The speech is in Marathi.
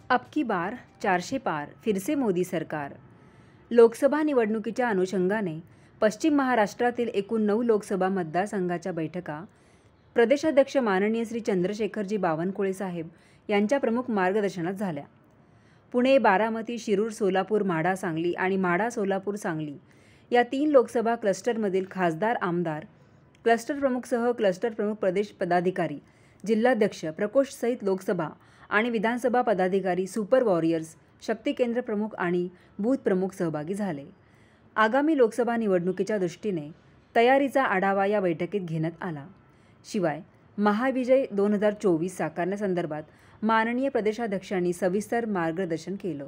अब की बार 400 पार फिर से मोदी सरकार. लोकसभा निवडणुकीच्या अनुषंगाने पश्चिम महाराष्ट्रातील एकूण 9 लोकसभा मतदारसंघाच्या बैठका प्रदेशाध्यक्ष माननीय श्री चंद्रशेखरजी बावनकुळे साहेब यांच्या प्रमुख मार्गदर्शनात झाल्या. पुणे, बारामती, शिरूर, सोलापूर, माढा, सांगली आणि माढा, सोलापूर, सांगली या 3 लोकसभा क्लस्टरमधील खासदार, आमदार, क्लस्टर प्रमुखसह क्लस्टर प्रमुख, प्रदेश पदाधिकारी, जिल्हाध्यक्ष, प्रकोष्ठ सहित लोकसभा आणि विधानसभा पदाधिकारी, सुपर वॉरियर्स, शक्ती केंद्र प्रमुख आणि बूथ प्रमुख सहभागी झाले. आगामी लोकसभा निवडणुकीच्या दृष्टीने तयारीचा आढावा या बैठकीत घेण्यात आला. शिवाय महाविजय 2024 साकारण्यासंदर्भात माननीय प्रदेशाध्यक्षांनी सविस्तर मार्गदर्शन केलं.